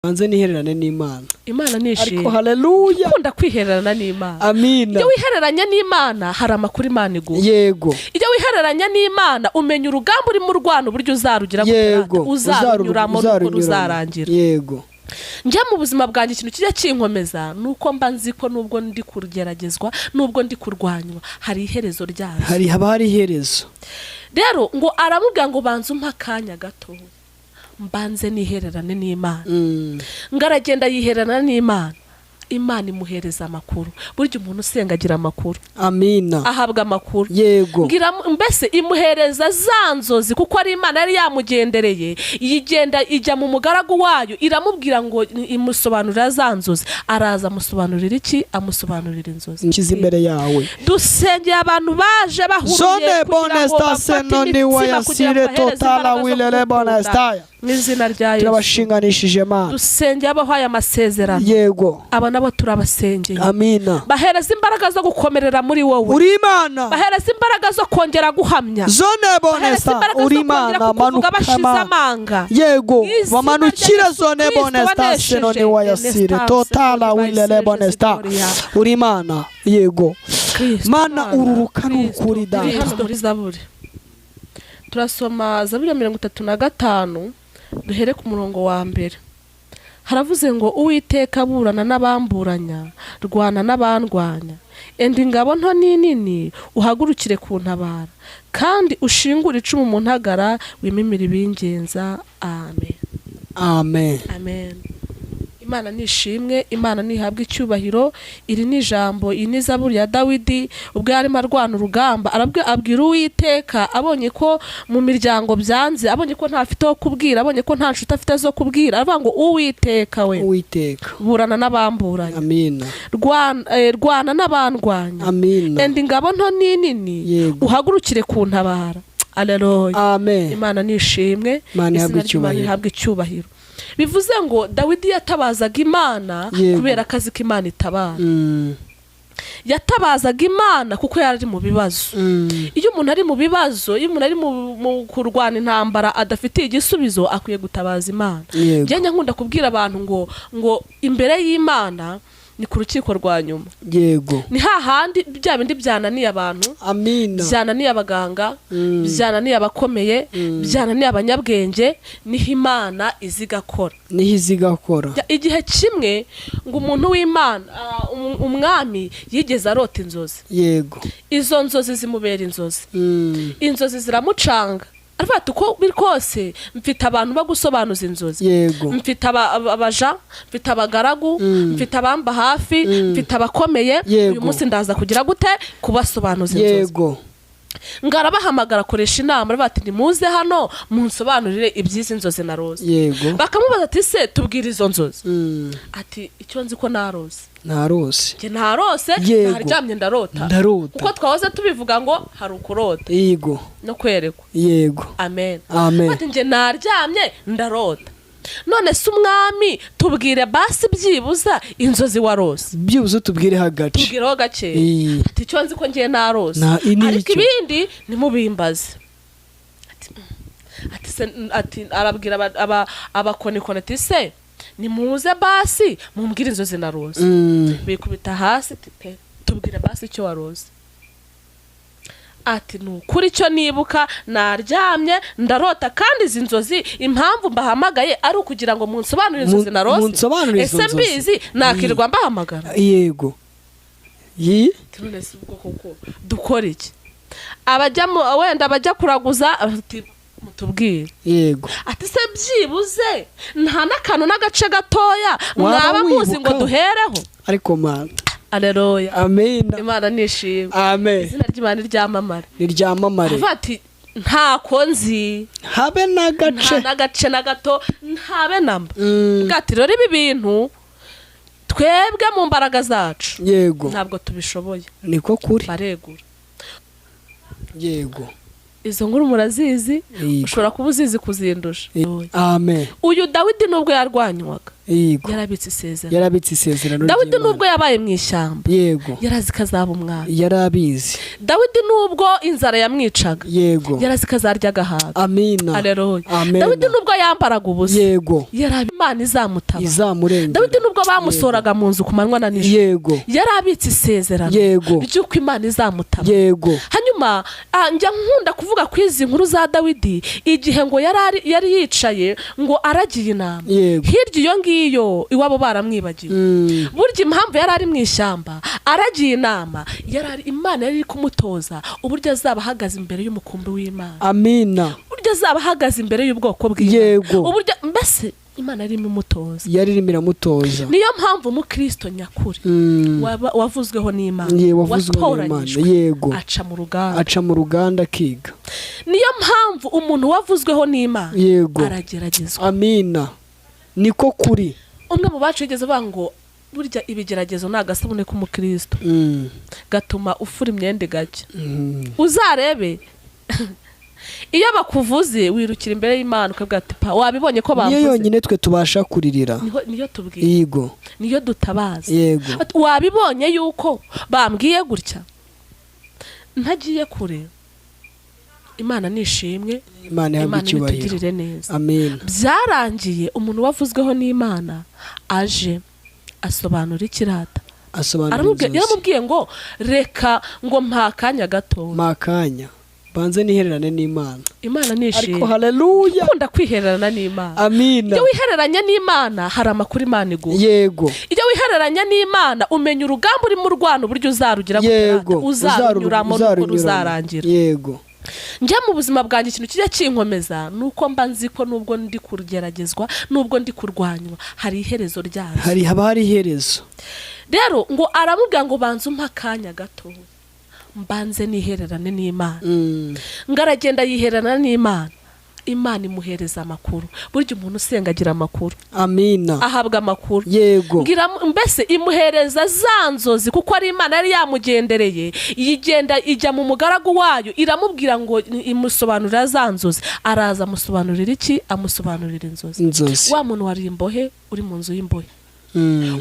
Banze nihererane n'Imana. Imana nishimye. Ariko haleluya. Ukunda kwihererana n'Imana. Amina. Iyo wihereranya n'Imana hari amakuru Imana iguha. Yego. Iyo wihereranya n'Imana umenya urugamba uri mu rwano buryo uzarugira Yego. uzarunyuramo n'uko ruzarangira. Yego. Njya mu buzima bwanjye ikintu kijya kinkomeza nuko mba nzi ko nubwo ndi kugeragezwa nubwo ndi kurwanywa hari iherezo ryazo. Hari iherezo. Rero ngo aramubwira ngo banze umpa akanya gato mbanze nihererane n'Imana. Ngaragenda yihererana n'Imana. Imana imuhereza amakuru. Buryo umuntu usenga agira amakuru. Amina. Ahabwa amakuru. Yego. Ngira mbese imuhereza zanzozi kuko ari Imana yari yamugendereye. Yigenda ijya mu mugaragu wayo iramubwira ngo imusobanurira zanzozi. Araza amusobanurira iki? Amusobanurira inzozi. Nkiza imbere yawe. Dusengeye abantu baje bahuriye kugira ngo bafate imitima totala wilele bonestaya. N'izina rya Yesu. Turabashinganishije Mana. Dusengeye abahaye amasezerano. Yego. Aba nabo turabasengeye. Amina. Bahereza imbaraga zo gukomerera muri wowe. Uri Imana. Bahereza imbaraga zo kongera guhamya. Zone bonesta. Uri Imana manukama. Yego. Bamanukira zone bonesta senone wayasire totala wilele bonesta. Uri Imana. Yego. Mana ururuka n'ukuri data. Muri Zaburi. Turasoma Zaburi 35 duhere ku murongo wa mbere. Haravuze ngo Uwiteka aburana n'abamburanya rwana n'abandwanya enda ingabo nto ninini uhagurukire kuntabara kandi ushingure icumu mu ntagara wimimira ibingenza. Amen. Amen. Amen. Imana nishimwe, Imana nihabwa icyubahiro. Iri ni ijambo ini Zaburi ya Dawidi ubwo yarimo arwana urugamba abwira Uwiteka abonye ko mu miryango byanze, abonye ko ntafite ho kubwira, abonye ko nta nshuti afite zo kubwira, aravuga ngo Uwiteka we Uwiteka burana n'abamburanya. Amina. Rwana n'abandwanya. Amina. Enda ingabo nto ninini uhagurukire kuntabara. Alleluia. Amen. Imana nishimwe, Imana ihabwa icyubahiro. Bivuze ngo Dawidi yatabazaga Imana kubera akazi k'Imana itabara. Yatabazaga Imana kuko yari mu bibazo. Iyo umuntu ari mu bibazo, iyo umuntu ari mu kurwana intambara adafitiye igisubizo akwiye gutabaza Imana. Njye nkunda kubwira abantu ngo imbere y'Imana ni ku rukiko rwa nyuma. Yego. Ni hahandi bya bindi byananiye abantu. Amina. Byananiye abaganga, byananiye abakomeye, byananiye abanyabwenge, niho Imana izigakora. Niho izigakora. Igihe kimwe ngo umuntu w'Imana umwami yigeze arota inzozi. Yego. Izo nzozi zimubera inzozi. Inzozi ziramucanga. Arafata uko biri kose mfite abantu bo gusobanuza inzozi. Yego. Mfite abaja, mfite abagaragu, mfite abamba hafi, mfite abakomeye. Uyu munsi ndaza kugira gute kubasobanuza inzozi. Yego. Ngarabahamagara koresha inama bati nimuze hano munsobanurire ibyizi inzozi narose. Yego. Bakamubaza ati se tubwire izo nzozi. Ati icyo nzi ko narose. Narose. Je narose, naryamye ndarota. Uko twahoze tubivuga ngo hari ukurota. Yego. No kwerekwa. Yego. Amen. Amen. Ati nje naryamye ndarota. None se umwami tubwire basi byibuza inzozi warose. Byibuza tubwire hagace. Tubwireho gace. Ati cyo nzi ko ngiye narose. Ariko ibindi nimubimbaze. Ati arabwira abakonikone ati se nimuze basi mumbwire inzozi narose. Bikubita hasi tubwire basi icyo warose. Ati nukuri cyo nibuka naryamye ndarota kandi izi nzozi impamvu mbahamagaye ari ukugira ngo munsobanurire inzozi narose. Ese mbizi nakirwa mbahamagara. Yego. Tunese ubwo koko dukora iki? Wenda abajya kuraguza ati mutubwire. Yego. Ati se byibuze nta nakano n'agace gatoya mwaba muzi ngo duhereho. Ariko Mana. Alleluia. Amen. Imana nishimwe. Amen. Izina ry'Imana ryamamare. Niryamamare. Ati ntako nzi habe n'agace. Nta n'agace na gato ntabe namba. Bwati rero ibi bintu twebwe mu mbaraga zacu. Yego. Ntabwo tubishoboye. Niko kuri. Baregura. Yego. Izo nkuru murazizi ushobora kuba uzizi kuzindusha. Amen. Uyu Dawidi nubwo yarwanywaga yarabitse isezerano Dawidi nubwo yabaye mu ishyamba yego yarazi kazaba umwami yarabizi Dawidi nubwo inzara yamwicaga yego yarazi kazarya gahaga amina haleluya Dawidi nubwo yambaraga ubusa yego yarabi Imana izamutaba izamurengera Dawidi nubwo bamusoraga mu nzu ku manywa na nijoro yego yarabitse isezerano ry'uko Imana izamutaba yego hanyuma njya nkunda kuvuga ku izi nkuru za Dawidi igihe ngo yari yicaye ngo aragiye inama hirya iyo ngiyo iwabo baramwibagiwe burya impamvu yari ari mu ishyamba aragiye inama Imana yari kumutoza uburyo azaba ahagaze imbere y'umukumbi w'Imana amina uburyo azaba ahagaze imbere y'ubwoko bw'Imana uburyo mbese Imana yari iramutoza niyo mpamvu umukristo nyakuri wavuzweho n'Imana watoranyijwe aca mu ruganda akiga niyo mpamvu umuntu wavuzweho n'Imana arageragezwa amina niko kuri umwe mu bacu yigeze avuga ngo burya ibigeragezo ni agasabune k'umukristo gatuma ufura imyenda gake uzarebe iyo bakuvuze wirukira imbere y'Imana ukabwira ati pa wabibonye ko bamvuze niyo yonyine twe tubasha kuririra niyo tubwira yego niyo dutabaza yego wabibonye yuko bambwiye gutya ntagiye kure Imana nishimwe Imana itugirire neza amen byarangiye umuntu wavuzweho n'Imana aje asobanura ikirata yaramubwiye ngo reka ngo mpakanya gato makanya banze nihererane n'Imana Imana nishimye ariko haleluya ukunda kwihererana n'Imana amina iyo wihereranye n'Imana hari amakuru Imana iguha yego iyo wihereranye n'Imana umenya urugamba uri mu rwano uburyo uzarugira uzarunyuramo n'uko ruzarangira yego njya mu buzima bwanjye ikintu kijya kinkomeza nuko mba nzi ko nubwo ndi kugeragezwa nubwo ndi kurwanywa hari iherezo ryazo haba hari iherezo rero ngo aramubwira ngo banze umpa akanya gato mbanze nihererane n'Imana ngaragenda yihererana n'Imana Imana imuhereza amakuru burya umuntu usenga agira amakuru amina ahabwa amakuru yego mbese imuhereza za nzozi kuko ari Imana yari yamugendereye ijya mu mugaragu wayo iramubwira ngo imusobanurira za nzozi araza amusobanurira iki amusobanurira inzozi wa muntu wari imbohe uri mu nzu y'imbohe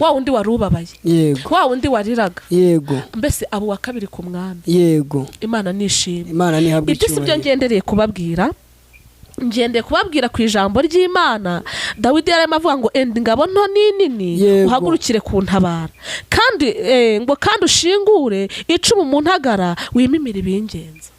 wa wundi wari ubabaye yego wa wundi wariraga yego mbese abo wa kabiri ku mwami yego Imana nishimye Imana nihabwa ibyo si byo ngendereye kubabwira ku ijambo ry'Imana Dawidi yarimo avuga ngo endi ngabo nto nini uhagurukire ku ntabara kandi ushingure icumu mu ntagara wimimira ibingenzi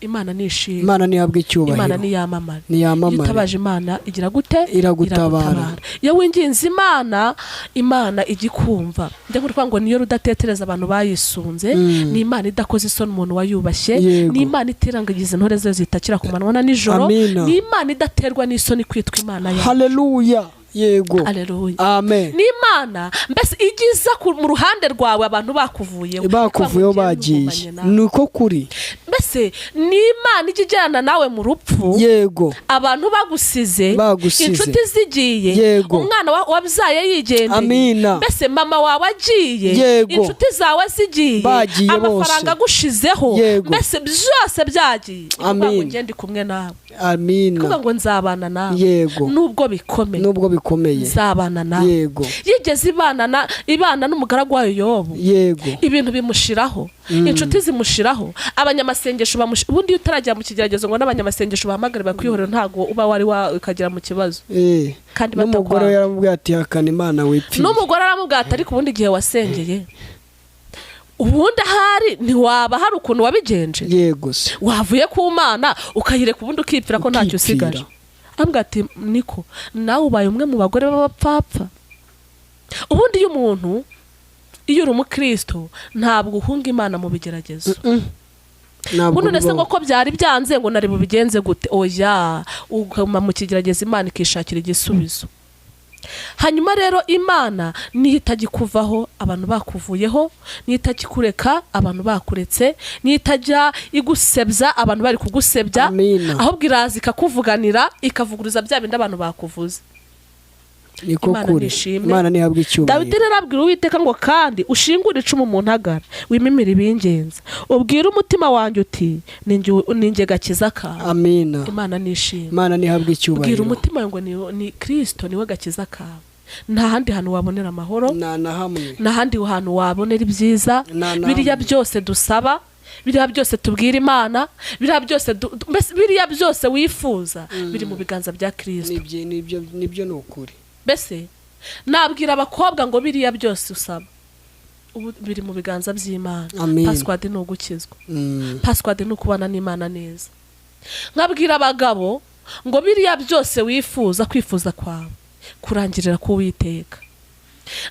Imana nishimye Imana nihabwa icyubahiro Imana niyamamare iyo utabaje Imana igira gute iragutabara iyo winginze Imana igikumva ndavuga ngo niyo rudatetereza abantu bayisunze ni Imana idakoze isoni umuntu wayubashye ni Imana itirangagiza intore ze zitakira ku manywa na nijoro ni Imana idaterwa n'isoni kwitwa Imana yacu haleluya yego haleluya amen ni Imana mbese igiza mu ruhande rwawe abantu bakuvuyeho bagiye nuko kuri mbese ni Imana ijyana nawe mu rupfu yego abantu bagusize inshuti zigiye umwana wabyaye yigendeye mbese mama wawe agiye inshuti zawe zigiye amafaranga agushizeho mbese byose byagiye ngo ngende kumwe nawe amina ngo nzabana nawe nubwo bikomeye nzabana nawe yego yigeze ibana n'umugaragu wayo Yobu ibintu bimushiraho inshuti zimushiraho abanyamasengesho ubundi utarajya mu kigeragezo ngo n'abanyamasengesho bahamagare bakwihorera ntago uba wari ukagera mu kibazo kandi n'umugore yaramubwiye ati hakana Imana wipfi n'umugore aramubwiye ati ariko ubundi gihe wasengeye ubundi ahari ntiwaba hari ukuntu wabigenje yego wavuye ku Mana ukayireka ubundi ukipfira ko ntacyo usigaje ambwira ati niko nawe ubaye umwe mu bagore b'abapfapfa ubundi iyo uri umukristo ntabwo uhunga Imana mu bigeragezo buno nese ngo ko byari byanze ngo nari bubigenze gute oya uguma mu kigeragezo Imana ikishakira igisubizo hanyuma rero Imana nihitagikuvaho abantu bakuvuyeho nihitagikureka abantu bakuretse nihitajya igusebya abantu bari kugusebya ahubwo iraza ikakuvuganira ikavuguruza bya bindi abantu bakuvuze niko kuri Imana nihabwa icyubahiro Dawidi arabwira Uwiteka ngo kandi ushingure icumu mu ntagara wimimira ibingenzi ubwira umutima wanjye uti ninjye gakiza kawe amina Imana nishimye Imana nihabwa icyubahiro ubwira umutima ngo ni Kristo niwe gakiza kawe nta handi hantu wabonera amahoro, na hamwe, nta handi hantu wabonera ibyiza. Biriya byose dusaba, biriya byose tubwira Imana, biriya byose biriya byose wifuza biri mu biganza bya Kristo. Nibyo ni ukuri. Mbese nabwira abakobwa ngo biriya byose usaba ubu biri mu biganza by'Imana. Password ni ugukizwa, password ni ukubana n'Imana neza. Nkabwira abagabo ngo biriya byose wifuza, kwifuza kwawe kurangirira ku Uwiteka.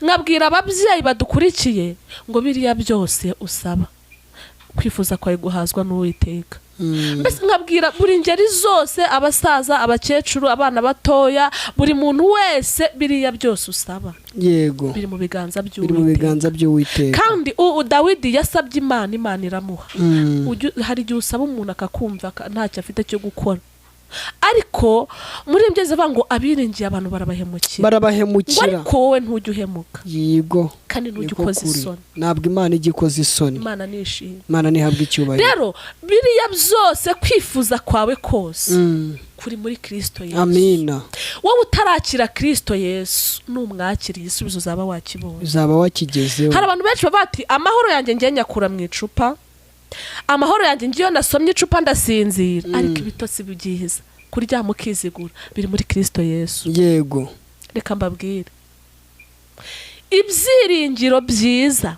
Nkabwira ababyeyi badukurikiye ngo biriya byose usaba, kwifuza kwawe guhazwa n'Uwiteka. Mbese nkabwira buri ngeri zose, abasaza, abakecuru, abana batoya, buri muntu wese, biriya byose usaba yego biri mu biganza by'Uwiteka. Kandi Dawidi yasabye Imana, Imana iramuha. Hari igihe usaba umuntu akakumva ntacyo afite cyo gukora, ariko muri ibyo bavuga ngo abiringiye abantu barabahemukira, ariko wowe ntujye uhemuka. Yego, kandi ntujye ukoza isoni. Ntabwo Imana ijya ikoza isoni. Imana nishimye, Imana nihabwa icyubahiro. Rero biriya byose kwifuza kwawe kose kuri muri Kristo Yesu. Amina. Wowe utarakira Kristo Yesu numwakiriye, isubizo uzaba wakibonye, uzaba wakigezeho. Hari abantu benshi bati amahoro yanjye ngiye nyakura mu icupa, amahoro yanjye ngiye nasomye icupa ndasinzira, ariko ibitotsi bibyihiza kuryama ukizigura biri muri Kristo Yesu. Yego, reka mbabwire ibyiringiro byiza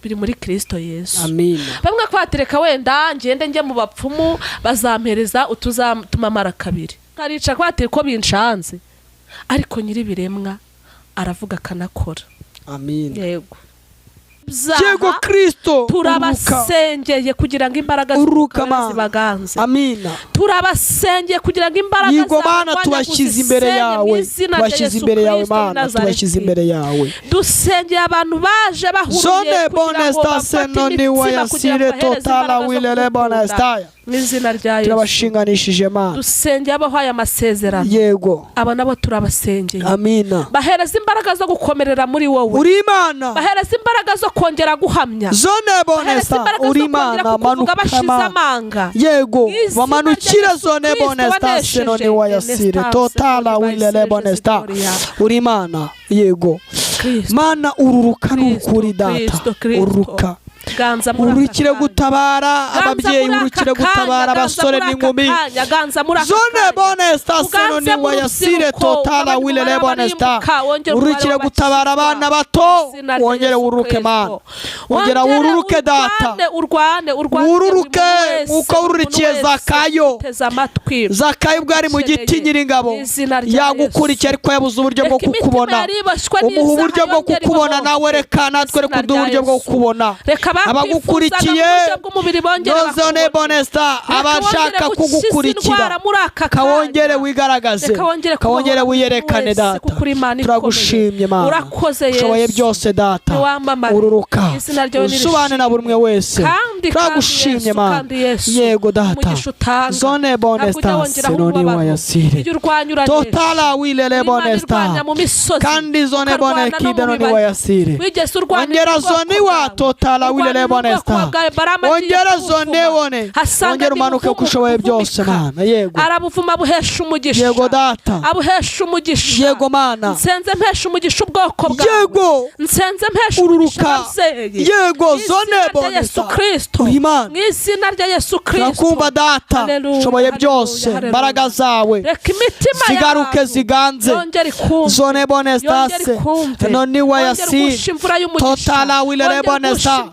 biri muri Kristo Yesu. Amina. Bamwe kwatereka wenda ngende njye mu bapfumu bazampereza utuzamara kabiri, karica kwatereka ko binshanze, ariko nyiri biremwa aravuga kanakora. Amina. Yego. Yego Kristo turabasengeye kugira ngo imbaraga zibaganze. Amina. Turabasengeye kugira ngo imbaraga Yego Mana tubashyize imbere yawe, tubashyize imbere yawe Mana, tubashyize imbere yawe. Dusengeye abantu baje bahuriye kugira ngo bafate wayasire totala wilele bonestaya. N'izina rya Yesu turabashinganishije Mana. Dusengeye abahaye amasezerano. Yego. Aba nabo turabasengeye. Amina. Bahereza imbaraga zo gukomerera muri wowe. Uri Imana. Bahereza imbaraga zo kongera guhamya. Zone bonesta uri Imana manuka. Yego bamanukira zone bonesta senone wayasire totala wilele bonesta. Uri Imana. Yego Mana ururuka n'ukuri data, ururuka urukire gutabara ababyeyi, urukire gutabara abasore n'inkumi. Zone bonesta senoni wayasire totala wilele bonesta. Urukire gutabara abana bato, wongere ururuke Mana, wongera ururuke data, ururuke uko ururikiye Zakayo. Zakayo bwari mu giti nyir'ingabo yagukurikiye, ariko yabuze uburyo bwo kukubona. Umuha uburyo bwo kukubona, nawe reka natwe reka uduhe uburyo bwo kukubona. Abagukurikiye nozone bonesta, abashaka kugukurikira kawongere wigaragaze, kawongere wiyerekane data. Turagushimye Mana, ushoboye byose data, ururuka usubane na buri umwe wese. Turagushimye Mana. Yego data, zone bonesta senoni wayasire totala wilele bonesta, kandi zone bone kidenoni wayasire. Ongera zone wa totala wilele bonesta, ongera zone wone, ongera umanuke kushoboye byose Mana. Yego arabuvuma buhesha umugisha. Yego data, abuhesha umugisha. Yego Mana, nsenze mpesha umugisha ubwoko bwawe. Yego nsenze mpesha umugisha. Yego zone bonesta Imana, mu izina rya Yesu Kristo. Turakumva data, ushoboye byose, imbaraga zawe zigaruke ziganze. Zone bonesta senoni wayasire totala wilele bonesta.